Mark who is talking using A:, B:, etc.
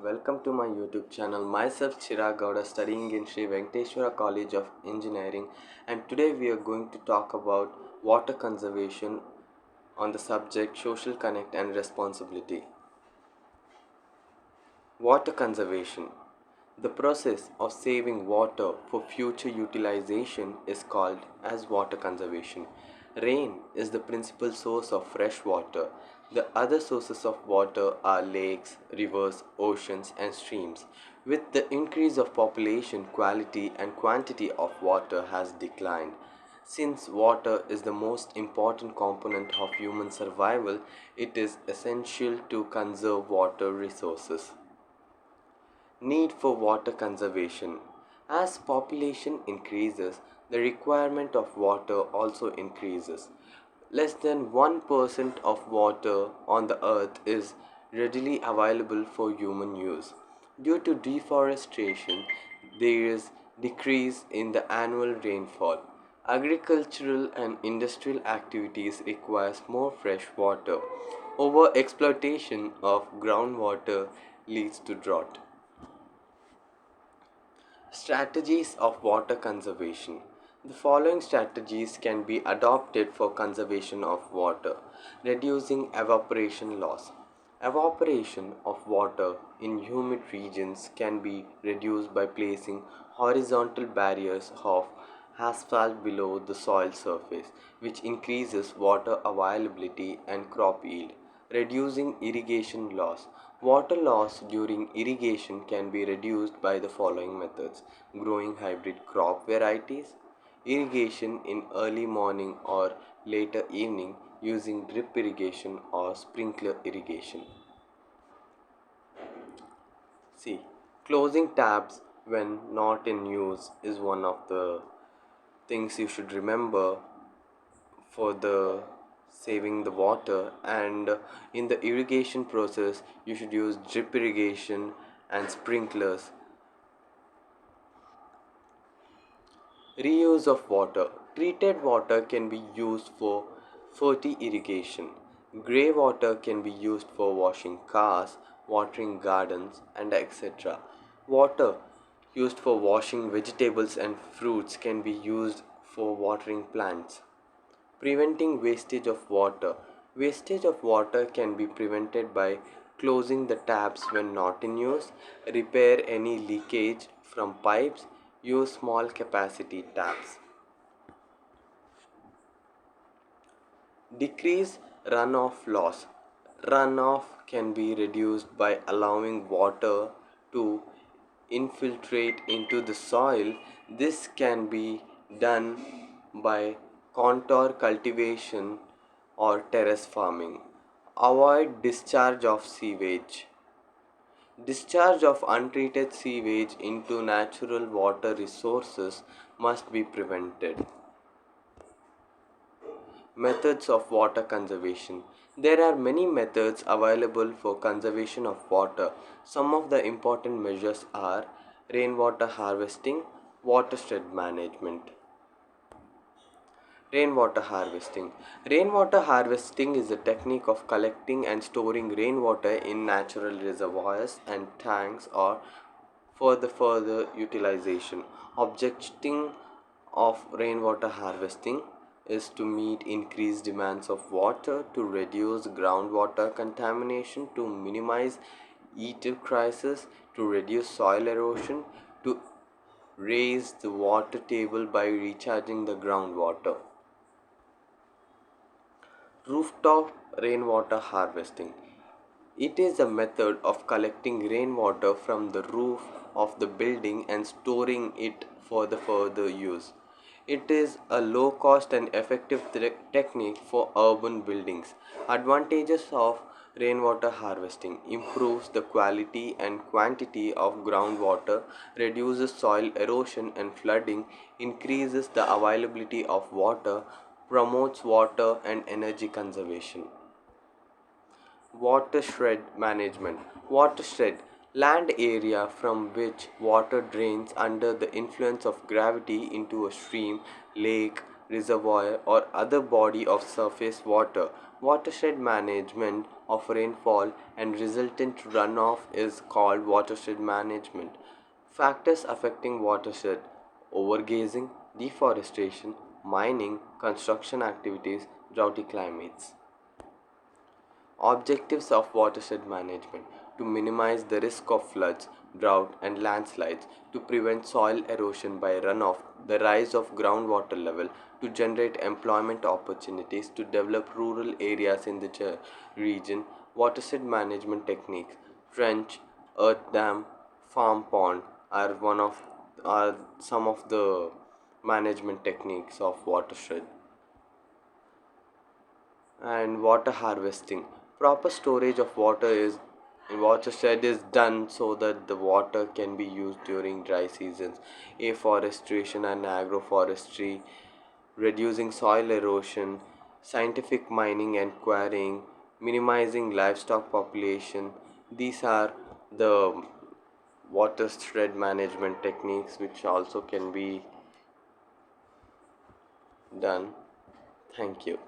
A: Welcome to my YouTube channel. Myself Chirag Gowda, studying in Sri Venkateshwara College of Engineering, and today we are going to talk about water conservation on the subject social connect and responsibility. Water conservation. The process of saving water for future utilization is called as water conservation. Rain is the principal source of fresh water. The other sources of water are lakes, rivers, oceans, and streams. With the increase of population, quality and quantity of water has declined. Since water is the most important component of human survival, it is essential to conserve water resources. Need for water conservation. As population increases, the requirement of water also increases. Less than 1% of water on the earth is readily available for human use. Due to deforestation, there is decrease in the annual rainfall. Agricultural and industrial activities requires more fresh water. Overexploitation of groundwater leads to drought. Strategies of water conservation. The following strategies can be adopted for conservation of water. Reducing evaporation loss. Evaporation of water in humid regions can be reduced by placing horizontal barriers of asphalt below the soil surface, which increases water availability and crop yield. Reducing irrigation loss. Water loss during irrigation can be reduced by the following methods: growing hybrid crop varieties, irrigation in early morning or later evening using drip irrigation or sprinkler irrigation. See, closing taps when not in use is one of the things you should remember for the saving the water. And in the irrigation process you should use drip irrigation and sprinklers. Reuse of water. Treated water can be used for ferti irrigation. Grey water can be used for washing cars, watering gardens, and etc. Water used for washing vegetables and fruits can be used for watering plants. Preventing wastage of water. Wastage of water can be prevented by closing the taps when not in use, repair any leakage from pipes, use small capacity taps. Decrease runoff loss. Runoff can be reduced by allowing water to infiltrate into the soil. This can be done by contour cultivation or terrace farming. Avoid discharge of sewage. Discharge of untreated sewage into natural water resources must be prevented. Methods of water conservation. There are many methods available for conservation of water. Some of the important measures are rainwater harvesting, watershed management. Rainwater harvesting. Rainwater harvesting is a technique of collecting and storing rainwater in natural reservoirs and tanks or for the further utilization. Objecting of rainwater harvesting is to meet increased demands of water, to reduce groundwater contamination, to minimize heat crisis, to reduce soil erosion, to raise the water table by recharging the groundwater. Rooftop rainwater harvesting. It is a method of collecting rainwater from the roof of the building and storing it for the further use. It is a low cost and effective technique for urban buildings. Advantages of rainwater harvesting: improves the quality and quantity of groundwater, reduces soil erosion and flooding, increases the availability of water, promotes water and energy conservation. Watershed management. Watershed, land area from which water drains under the influence of gravity into a stream, lake, reservoir, or other body of surface water. Watershed management of rainfall and resultant runoff is called watershed management. Factors affecting watershed: overgazing, deforestation, mining, construction activities, droughty climates. Objectives of watershed management: to minimize the risk of floods, drought, and landslides, to prevent soil erosion by runoff, the rise of groundwater level, to generate employment opportunities, to develop rural areas in the region. Watershed management techniques: trench, earth dam, farm pond are some of the management techniques of watershed. And water harvesting: proper storage of water is in watershed is done so that the water can be used during dry seasons. Afforestation and agroforestry, reducing soil erosion, scientific mining and quarrying, minimizing livestock population. These are the watershed management techniques which also can be done. Thank you.